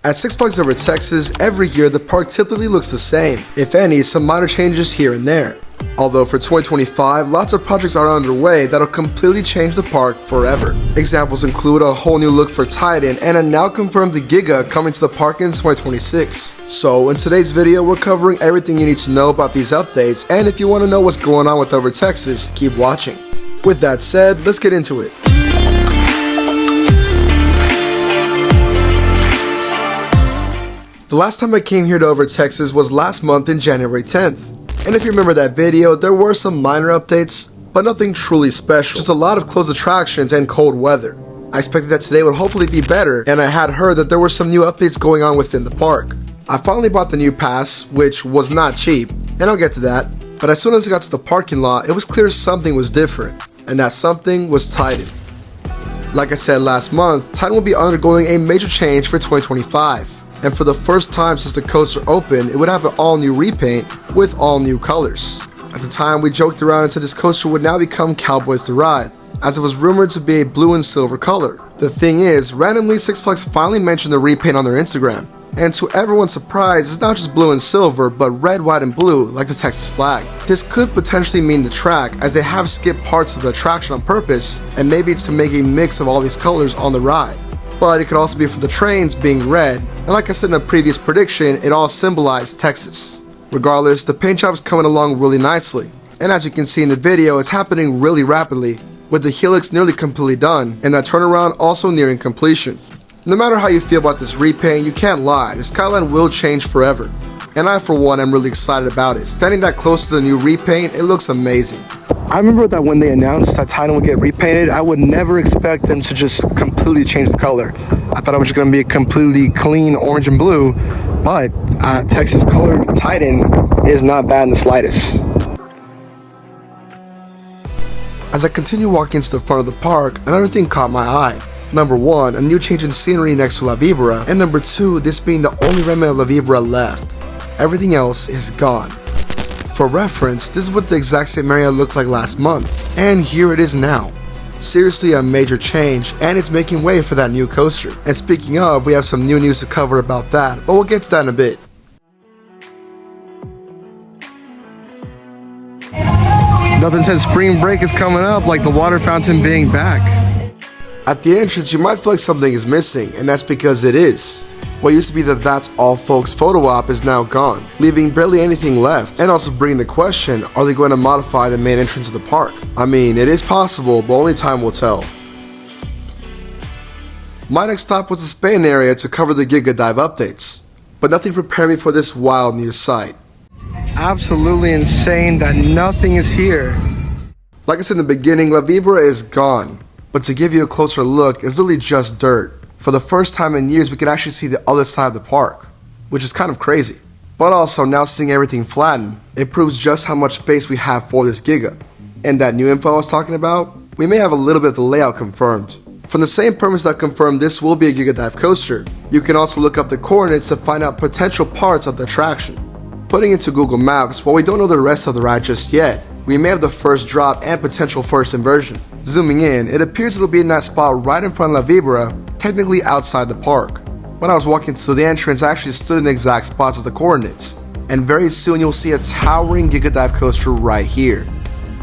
At Six Flags Over Texas, every year the park typically looks the same, if any, some minor changes here and there. Although for 2025, lots of projects are underway that'll completely change the park forever. Examples include a whole new look for Titan and a now confirmed Giga coming to the park in 2026. So in today's video, we're covering everything you need to know about these updates, and if you want to know what's going on with Over Texas, keep watching. With that said, let's get into it. The last time I came here to Over Texas was last month in January 10th. And if you remember that video, there were some minor updates, but nothing truly special, just a lot of closed attractions and cold weather. I expected that today would hopefully be better, and I had heard that there were some new updates going on within the park. I finally bought the new pass, which was not cheap, and I'll get to that, but as soon as I got to the parking lot, it was clear something was different, and that something was Titan. Like I said last month, Titan will be undergoing a major change for 2025. And for the first time since the coaster opened, it would have an all-new repaint with all-new colors. At the time, we joked around and said this coaster would now become Cowboys to Ride, as it was rumored to be a blue and silver color. The thing is, randomly Six Flags finally mentioned the repaint on their Instagram, and to everyone's surprise, it's not just blue and silver, but red, white, and blue, like the Texas flag. This could potentially mean the track, as they have skipped parts of the attraction on purpose, and maybe it's to make a mix of all these colors on the ride. But it could also be for the trains being red, and like I said in a previous prediction, it all symbolized Texas. Regardless, the paint job is coming along really nicely, and as you can see in the video, it's happening really rapidly, with the helix nearly completely done, and that turnaround also nearing completion. No matter how you feel about this repaint, you can't lie, the skyline will change forever. And I for one am really excited about it. Standing that close to the new repaint, it looks amazing. I remember that when they announced that Titan would get repainted, I would never expect them to just completely change the color. I thought it was just going to be a completely clean orange and blue, but Texas colored Titan is not bad in the slightest. As I continue walking to the front of the park, another thing caught my eye. Number 1, a new change in scenery next to La Vibra, and number 2, this being the only remnant of La Vibra left. Everything else is gone. For reference, this is what the exact same area looked like last month, and here it is now. Seriously a major change, and it's making way for that new coaster. And speaking of, we have some new news to cover about that, but we'll get to that in a bit. Nothing says spring break is coming up like the water fountain being back. At the entrance, you might feel like something is missing, and that's because it is. What used to be the That's All Folks photo op is now gone, leaving barely anything left, and also bringing the question, are they going to modify the main entrance of the park? I mean, it is possible, but only time will tell. My next stop was the Spain area to cover the Giga dive updates, but nothing prepared me for this wild new sight. Absolutely insane that nothing is here. Like I said in the beginning, La Vibra is gone, but to give you a closer look, it's literally just dirt. For the first time in years, we can actually see the other side of the park, which is kind of crazy. But also, now seeing everything flattened, it proves just how much space we have for this Giga. And that new info I was talking about, we may have a little bit of the layout confirmed. From the same permits that confirm this will be a Giga dive coaster, you can also look up the coordinates to find out potential parts of the attraction. Putting into Google Maps, while we don't know the rest of the ride just yet, we may have the first drop and potential first inversion. Zooming in, it appears it'll be in that spot right in front of La Vibra, technically outside the park. When I was walking to the entrance, I actually stood in the exact spots of the coordinates, and very soon you'll see a towering Giga dive coaster right here.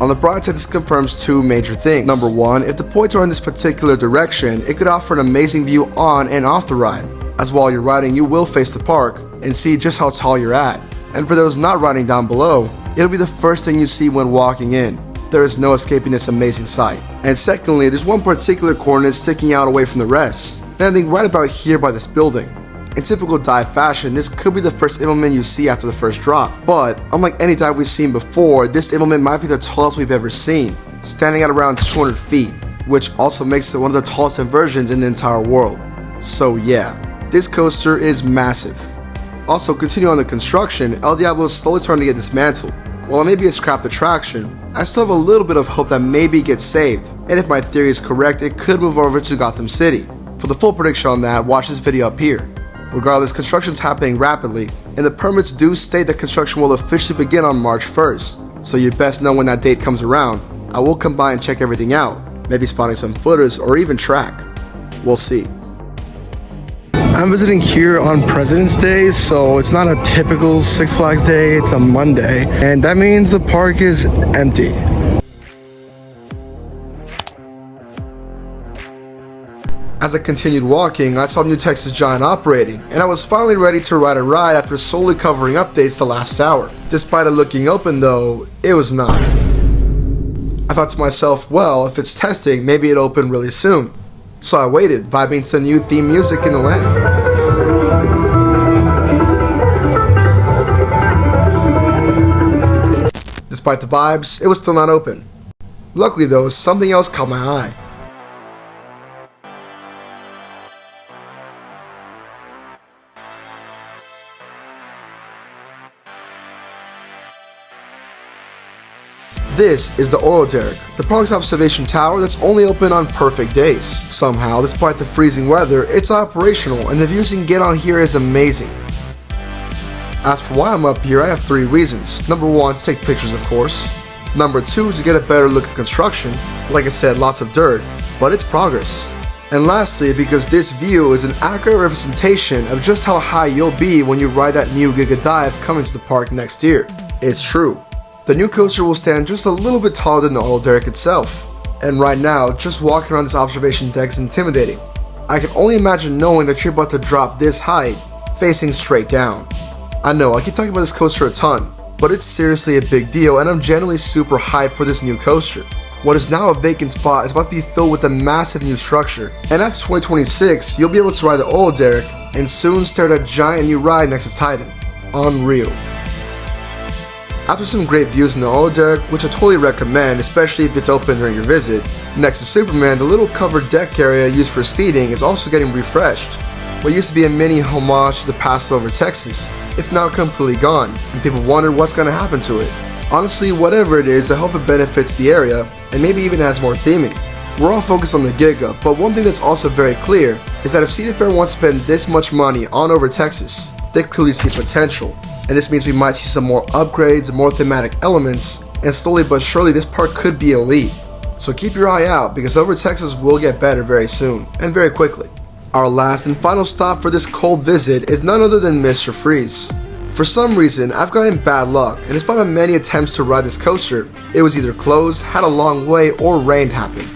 On the bright side, this confirms two major things. Number 1, if the points are in this particular direction, it could offer an amazing view on and off the ride, as while you're riding you will face the park and see just how tall you're at. And for those not riding down below, it'll be the first thing you see when walking in. There is no escaping this amazing sight. And secondly, there's one particular coordinate sticking out away from the rest, landing right about here by this building. In typical dive fashion, this could be the first implement you see after the first drop, but unlike any dive we've seen before, this implement might be the tallest we've ever seen, standing at around 200 feet, which also makes it one of the tallest inversions in the entire world. So yeah, this coaster is massive. Also, continuing on the construction, El Diablo is slowly starting to get dismantled. While it may be a scrapped attraction, I still have a little bit of hope that maybe it gets saved, and if my theory is correct, it could move over to Gotham City. For the full prediction on that, watch this video up here. Regardless, construction is happening rapidly, and the permits do state that construction will officially begin on March 1st, so you best know when that date comes around. I will come by and check everything out, maybe spotting some footers or even track. We'll see. I'm visiting here on President's Day, so it's not a typical Six Flags Day, it's a Monday, and that means the park is empty. As I continued walking, I saw New Texas Giant operating, and I was finally ready to ride a ride after solely covering updates the last hour. Despite it looking open though, it was not. I thought to myself, well, if it's testing, maybe it'll open really soon. So I waited, vibing to the new theme music in the land. Despite the vibes, it was still not open. Luckily though, something else caught my eye. This is the oil derrick, the park's observation tower that's only open on perfect days. Somehow, despite the freezing weather, it's operational and the views you can get on here is amazing. As for why I'm up here, I have 3 reasons. Number 1, to take pictures of course. Number 2, to get a better look at construction. Like I said, lots of dirt, but it's progress. And lastly, because this view is an accurate representation of just how high you'll be when you ride that new Giga dive coming to the park next year. It's true. The new coaster will stand just a little bit taller than the oil derrick itself. And right now, just walking around this observation deck is intimidating. I can only imagine knowing that you're about to drop this height, facing straight down. I know, I keep talking about this coaster a ton, but it's seriously a big deal and I'm genuinely super hyped for this new coaster. What is now a vacant spot is about to be filled with a massive new structure, and after 2026, you'll be able to ride the oil derrick and soon stare at a giant new ride next to Titan. Unreal. After some great views in the oil derrick, which I totally recommend, especially if it's open during your visit, next to Superman, the little covered deck area used for seating is also getting refreshed. What used to be a mini homage to the past over Texas, it's now completely gone, and people wonder what's going to happen to it. Honestly, whatever it is, I hope it benefits the area, and maybe even adds more theming. We're all focused on the Giga, but one thing that's also very clear is that if Cedar Fair wants to spend this much money on over Texas, they clearly see potential. And this means we might see some more upgrades and more thematic elements, and slowly but surely this park could be elite. So keep your eye out because Over Texas will get better very soon, and very quickly. Our last and final stop for this cold visit is none other than Mr. Freeze. For some reason, I've gotten bad luck, and despite my many attempts to ride this coaster, it was either closed, had a long wait, or rained happened.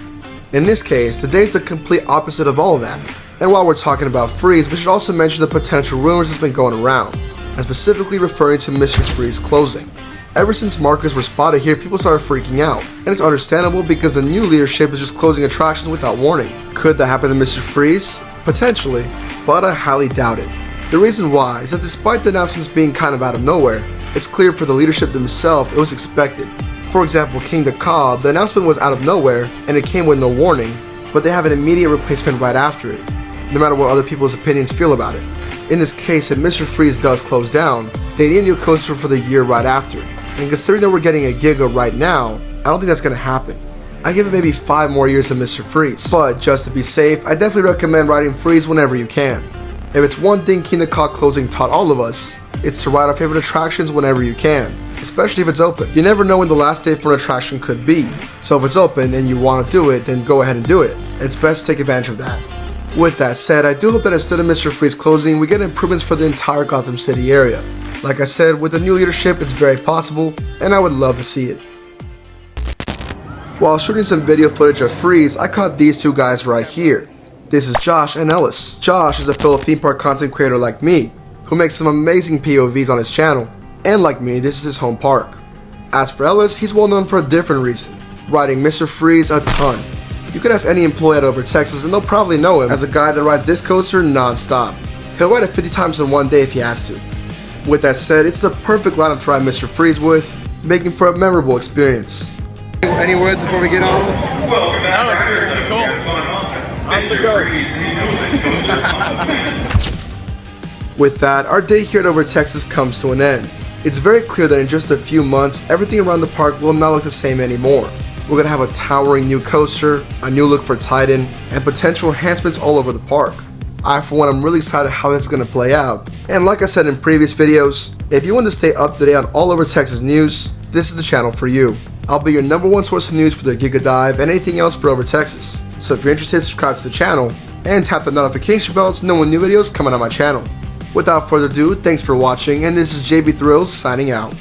In this case, the day is the complete opposite of all of that. And while we're talking about Freeze, we should also mention the potential rumors that's been going around, and specifically referring to Mr. Freeze closing. Ever since markers were spotted here, people started freaking out, and it's understandable because the new leadership is just closing attractions without warning. Could that happen to Mr. Freeze? Potentially, but I highly doubt it. The reason why is that despite the announcements being kind of out of nowhere, it's clear for the leadership themselves it was expected. For example, King Ka, the announcement was out of nowhere and it came with no warning, but they have an immediate replacement right after it, no matter what other people's opinions feel about it. In this case, if Mr. Freeze does close down, they need a new coaster for the year right after. And considering that we're getting a Giga right now, I don't think that's going to happen. I give it maybe 5 more years of Mr. Freeze. But just to be safe, I definitely recommend riding Freeze whenever you can. If it's one thing King Ka closing taught all of us, it's to ride our favorite attractions whenever you can, especially if it's open. You never know when the last day for an attraction could be, so if it's open and you want to do it, then go ahead and do it. It's best to take advantage of that. With that said, I do hope that instead of Mr. Freeze closing, we get improvements for the entire Gotham City area. Like I said, with the new leadership, it's very possible, and I would love to see it. While shooting some video footage of Freeze, I caught these 2 guys right here. This is Josh and Ellis. Josh is a fellow theme park content creator like me, who makes some amazing POVs on his channel, and like me, this is his home park. As for Ellis, he's well known for a different reason, riding Mr. Freeze a ton. You could ask any employee at Over Texas and they'll probably know him as a guy that rides this coaster non-stop. He'll ride it 50 times in one day if he has to. With that said, it's the perfect lineup to ride Mr. Freeze with, making for a memorable experience. Any words before we get on? That was pretty cool. I'm the goat. With that, our day here at Over Texas comes to an end. It's very clear that in just a few months, everything around the park will not look the same anymore. We're gonna have a towering new coaster, a new look for Titan, and potential enhancements all over the park. I, for one, am really excited how this is gonna play out. And like I said in previous videos, if you want to stay up to date on all Over Texas news, this is the channel for you. I'll be your #1 source of news for the Giga Dive and anything else for Over Texas. So if you're interested, subscribe to the channel, and tap the notification bell to know when new videos come out on my channel. Without further ado, thanks for watching, and this is JB Thrills signing out.